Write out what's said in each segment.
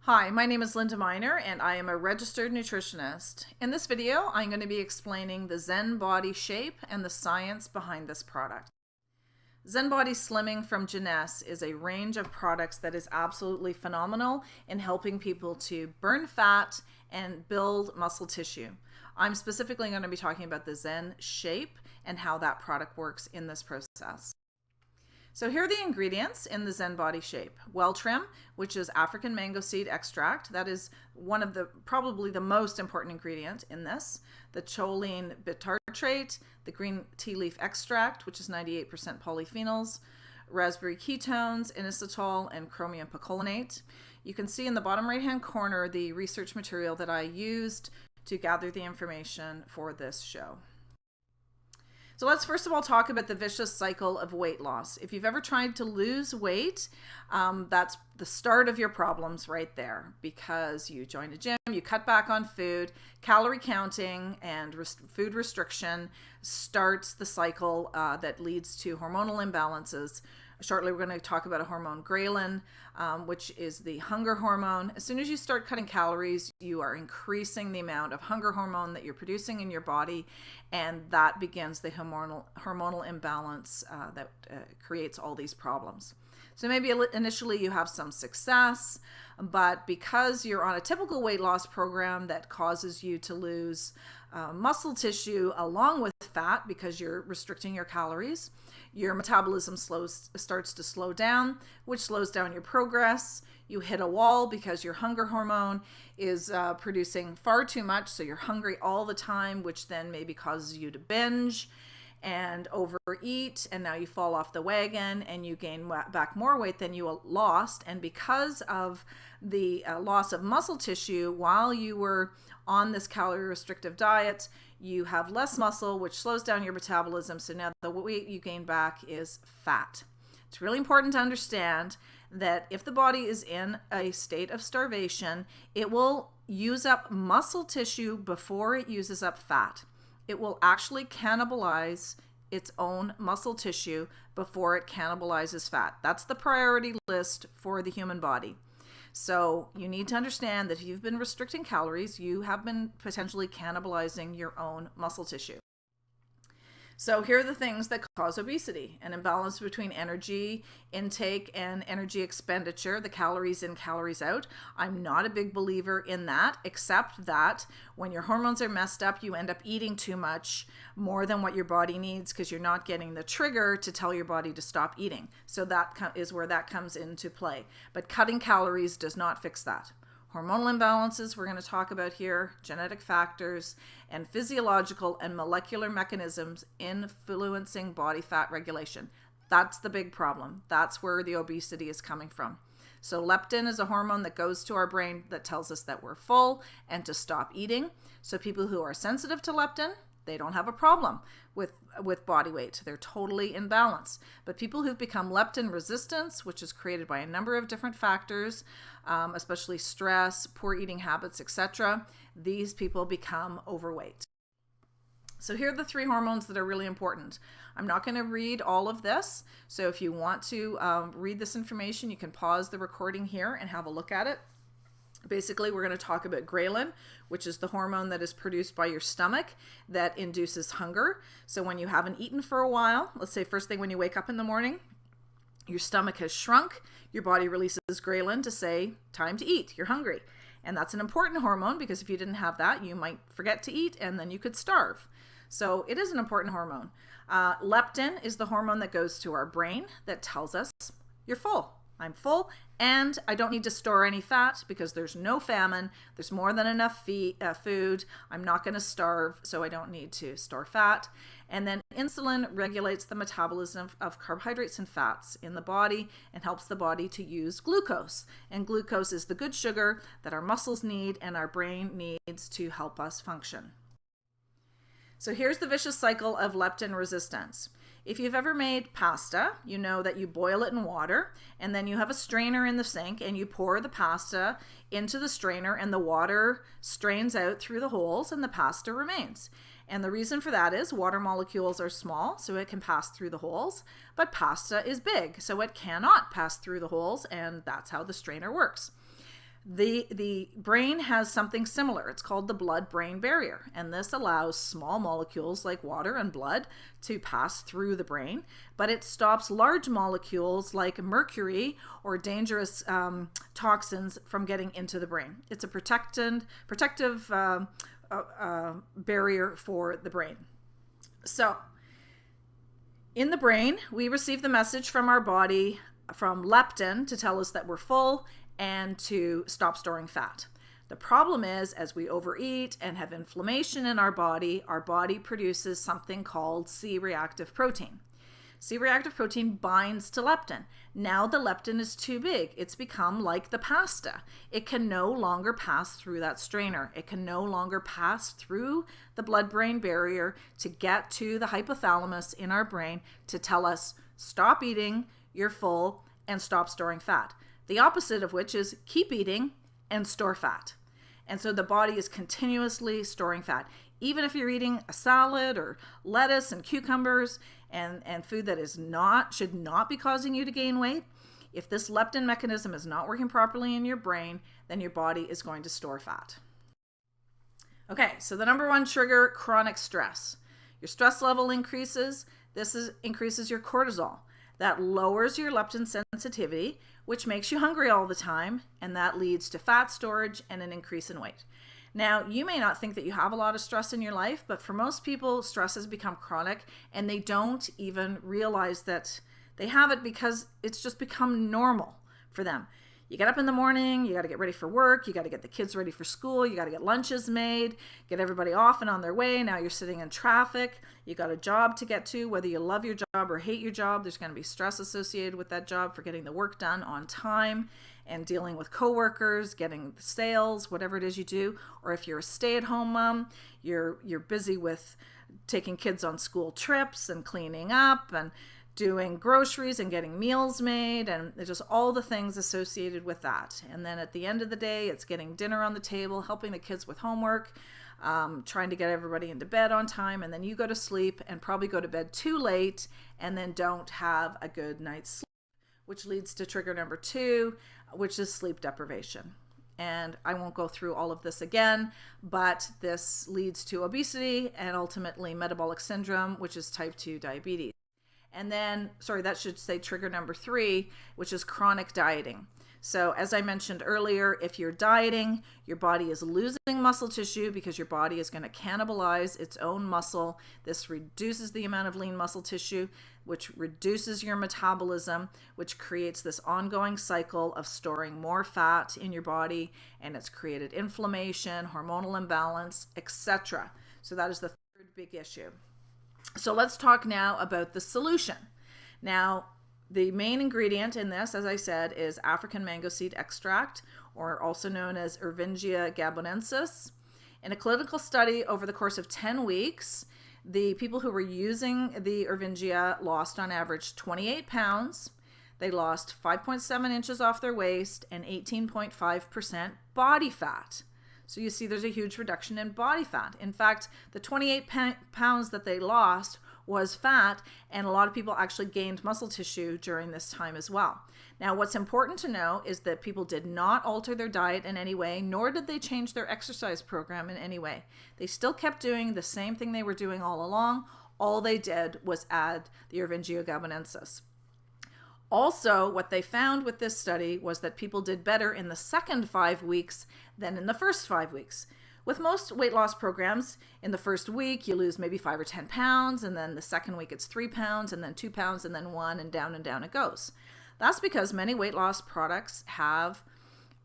Hi, my name is Linda Miner and I am a registered nutritionist. In this video, I'm going to be explaining the ZEN body shape and the science behind this product. ZEN Body Slimming from Jeunesse is a range of products that is absolutely phenomenal in helping people to burn fat and build muscle tissue. I'm specifically going to be talking about the ZEN shape and how that product works in this process. So here are the ingredients in the ZEN body shape. Well trim, which is African mango seed extract. That is one of probably the most important ingredient in this. The choline bitartrate, the green tea leaf extract, which is 98% polyphenols, raspberry ketones, inositol, and chromium picolinate. You can see in the bottom right-hand corner the research material that I used to gather the information for this show. So let's first of all talk about the vicious cycle of weight loss. If you've ever tried to lose weight, that's the start of your problems right there, because you join a gym, you cut back on food, calorie counting and food restriction starts the cycle that leads to hormonal imbalances. Shortly, we're going to talk about a hormone, ghrelin, which is the hunger hormone. As soon as you start cutting calories, you are increasing the amount of hunger hormone that you're producing in your body, and that begins the hormonal imbalance that creates all these problems. So maybe initially you have some success, but because you're on a typical weight loss program that causes you to lose muscle tissue along with fat because you're restricting your calories, your metabolism starts to slow down, which slows down your progress. You hit a wall because your hunger hormone is producing far too much, so you're hungry all the time, which then maybe causes you to binge and overeat, and now you fall off the wagon and you gain back more weight than you lost. And because of the loss of muscle tissue while you were on this calorie restrictive diet, you have less muscle, which slows down your metabolism. So now the weight you gain back is fat. It's really important to understand that if the body is in a state of starvation, it will use up muscle tissue before it uses up fat. It will actually cannibalize its own muscle tissue before it cannibalizes fat. That's the priority list for the human body. So you need to understand that if you've been restricting calories, you have been potentially cannibalizing your own muscle tissue. So here are the things that cause obesity: an imbalance between energy intake and energy expenditure, the calories in, calories out. I'm not a big believer in that, except that when your hormones are messed up, you end up eating too much, more than what your body needs, because you're not getting the trigger to tell your body to stop eating. So that is where that comes into play. But cutting calories does not fix that. Hormonal imbalances we're going to talk about here, genetic factors, and physiological and molecular mechanisms influencing body fat regulation. That's the big problem. That's where the obesity is coming from. So leptin is a hormone that goes to our brain that tells us that we're full and to stop eating. So people who are sensitive to leptin, they don't have a problem with body weight. They're totally in balance. But people who've become leptin resistance, which is created by a number of different factors, especially stress, poor eating habits, etc., these people become overweight. So here are the 3 hormones that are really important. I'm not going to read all of this. So if you want to read this information, you can pause the recording here and have a look at it. Basically, we're going to talk about ghrelin, which is the hormone that is produced by your stomach that induces hunger. So when you haven't eaten for a while, let's say first thing when you wake up in the morning, your stomach has shrunk, your body releases ghrelin to say, time to eat, you're hungry. And that's an important hormone, because if you didn't have that, you might forget to eat and then you could starve. So it is an important hormone. Leptin is the hormone that goes to our brain that tells us you're full. I'm full and I don't need to store any fat because there's no famine. There's more than enough food. I'm not going to starve, so I don't need to store fat. And then insulin regulates the metabolism of carbohydrates and fats in the body and helps the body to use glucose. And glucose is the good sugar that our muscles need and our brain needs to help us function. So here's the vicious cycle of leptin resistance. If you've ever made pasta, you know that you boil it in water and then you have a strainer in the sink and you pour the pasta into the strainer and the water strains out through the holes and the pasta remains. And the reason for that is water molecules are small, so it can pass through the holes, but pasta is big, so it cannot pass through the holes, and that's how the strainer works. The brain has something similar. It's called the blood-brain barrier, and this allows small molecules like water and blood to pass through the brain, but it stops large molecules like mercury or dangerous toxins from getting into the brain. It's a protective barrier for the brain. So in the brain, we receive the message from our body from leptin to tell us that we're full and to stop storing fat. The problem is, as we overeat and have inflammation in our body produces something called C-reactive protein. C-reactive protein binds to leptin. Now the leptin is too big. It's become like the pasta. It can no longer pass through that strainer. It can no longer pass through the blood-brain barrier to get to the hypothalamus in our brain to tell us, stop eating, you're full, and stop storing fat. The opposite of which is keep eating and store fat. And so the body is continuously storing fat. Even if you're eating a salad or lettuce and cucumbers and food that should not be causing you to gain weight, if this leptin mechanism is not working properly in your brain, then your body is going to store fat. Okay, so the number one trigger, chronic stress. Your stress level increases. Increases your cortisol. That lowers your leptin sensitivity, which makes you hungry all the time, and that leads to fat storage and an increase in weight. Now, you may not think that you have a lot of stress in your life, but for most people, stress has become chronic, and they don't even realize that they have it because it's just become normal for them. You get up in the morning, you got to get ready for work, you got to get the kids ready for school, you got to get lunches made, get everybody off and on their way. Now you're sitting in traffic, you got a job to get to. Whether you love your job or hate your job, there's going to be stress associated with that job for getting the work done on time and dealing with coworkers, getting the sales, whatever it is you do. Or if you're a stay-at-home mom, you're busy with taking kids on school trips and cleaning up and doing groceries and getting meals made, and just all the things associated with that. And then at the end of the day, it's getting dinner on the table, helping the kids with homework, trying to get everybody into bed on time, and then you go to sleep and probably go to bed too late and then don't have a good night's sleep, which leads to trigger number 2, which is sleep deprivation. And I won't go through all of this again, but this leads to obesity and ultimately metabolic syndrome, which is type 2 diabetes. And then, that should say trigger number 3, which is chronic dieting. So as I mentioned earlier, if you're dieting, your body is losing muscle tissue because your body is going to cannibalize its own muscle. This reduces the amount of lean muscle tissue, which reduces your metabolism, which creates this ongoing cycle of storing more fat in your body, and it's created inflammation, hormonal imbalance, etc. So that is the third big issue. So let's talk now about the solution. Now, the main ingredient in this, as I said, is African mango seed extract, or also known as Ervingia gabonensis. In a clinical study over the course of 10 weeks, the people who were using the Ervingia lost on average 28 pounds. They lost 5.7 inches off their waist and 18.5% body fat. So you see there's a huge reduction in body fat. In fact, the 28 pounds that they lost was fat, and a lot of people actually gained muscle tissue during this time as well. Now, what's important to know is that people did not alter their diet in any way, nor did they change their exercise program in any way. They still kept doing the same thing they were doing all along. All they did was add the Ervingia gabonensis. Also, what they found with this study was that people did better in the second 5 weeks than in the first 5 weeks. With most weight loss programs, in the first week, you lose maybe 5 or 10 pounds, and then the second week it's 3 pounds, and then 2 pounds, and then 1, and down it goes. That's because many weight loss products have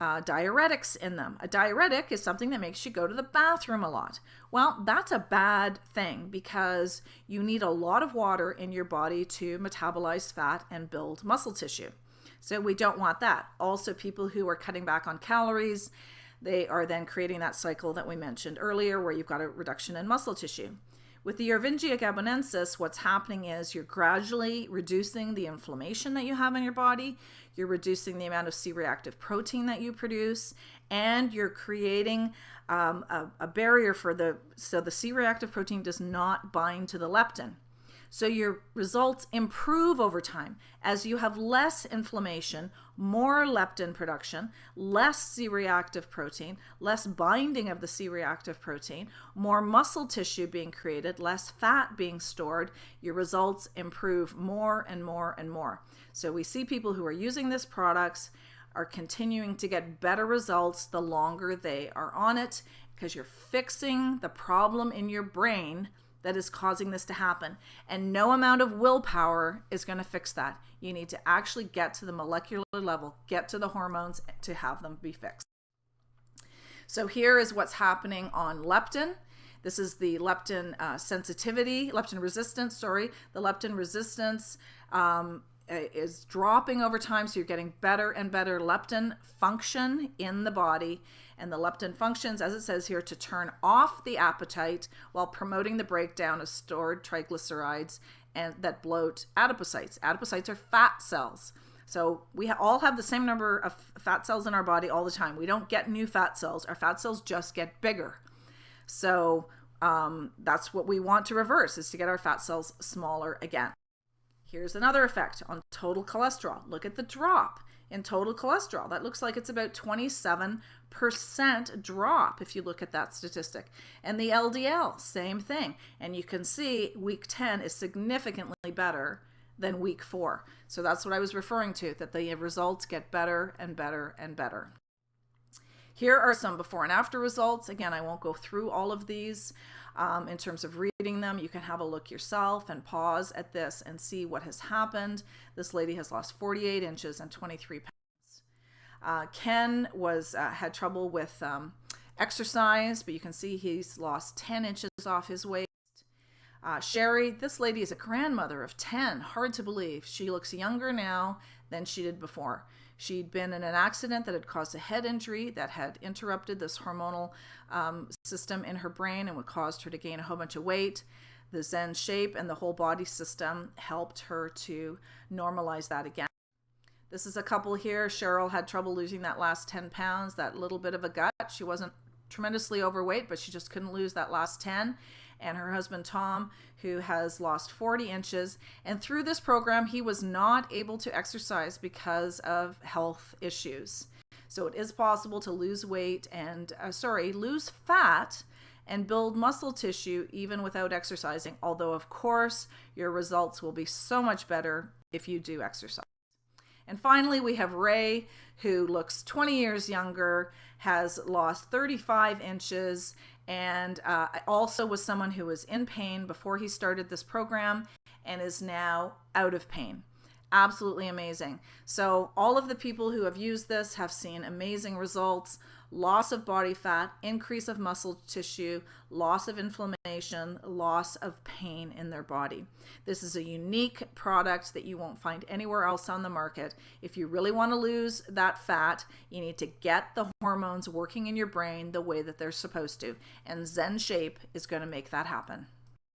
diuretics in them. A diuretic is something that makes you go to the bathroom a lot. Well, that's a bad thing because you need a lot of water in your body to metabolize fat and build muscle tissue. So we don't want that. Also, people who are cutting back on calories, they are then creating that cycle that we mentioned earlier where you've got a reduction in muscle tissue. With the Ervingia gabonensis, what's happening is you're gradually reducing the inflammation that you have in your body, you're reducing the amount of C-reactive protein that you produce, and you're creating a barrier so the C-reactive protein does not bind to the leptin. So your results improve over time as you have less inflammation, more leptin production, less C-reactive protein, less binding of the C-reactive protein, more muscle tissue being created, less fat being stored. Your results improve more and more and more. So we see people who are using these products are continuing to get better results the longer they are on it, because you're fixing the problem in your brain that is causing this to happen. And no amount of willpower is going to fix that. You need to actually get to the molecular level, get to the hormones to have them be fixed. So here is what's happening on leptin. This is the leptin sensitivity, leptin resistance, sorry. The leptin resistance is dropping over time, so you're getting better and better leptin function in the body. And the leptin functions, as it says here, to turn off the appetite while promoting the breakdown of stored triglycerides and that bloat adipocytes. Adipocytes are fat cells. So we all have the same number of fat cells in our body all the time. We don't get new fat cells. Our fat cells just get bigger. So that's what we want to reverse, is to get our fat cells smaller again. Here's another effect on total cholesterol. Look at the drop in total cholesterol. That looks like it's about 27% drop if you look at that statistic. And the LDL, same thing. And you can see week 10 is significantly better than week 4. So that's what I was referring to, that the results get better and better and better. Here are some before and after results. Again, I won't go through all of these in terms of reading them. You can have a look yourself and pause at this and see what has happened. This lady has lost 48 inches and 23 pounds. Ken had trouble with exercise, but you can see he's lost 10 inches off his waist. Sherry, this lady is a grandmother of 10. Hard to believe. She looks younger now than she did before. She'd been in an accident that had caused a head injury that had interrupted this hormonal system in her brain and would caused her to gain a whole bunch of weight. The ZEN shape and the whole body system helped her to normalize that again. This is a couple here. Cheryl had trouble losing that last 10 pounds, that little bit of a gut. She wasn't tremendously overweight, but she just couldn't lose that last 10. And her husband, Tom, who has lost 40 inches. And through this program, he was not able to exercise because of health issues. So it is possible to lose weight and, lose fat and build muscle tissue even without exercising. Although, of course, your results will be so much better if you do exercise. And finally, we have Ray, who looks 20 years younger, has lost 35 inches, and also was someone who was in pain before he started this program and is now out of pain. Absolutely amazing. So all of the people who have used this have seen amazing results: loss of body fat, increase of muscle tissue, loss of inflammation, loss of pain in their body. This is a unique product that you won't find anywhere else on the market. If you really want to lose that fat, you need to get the hormones working in your brain the way that they're supposed to. And ZEN Shape is going to make that happen.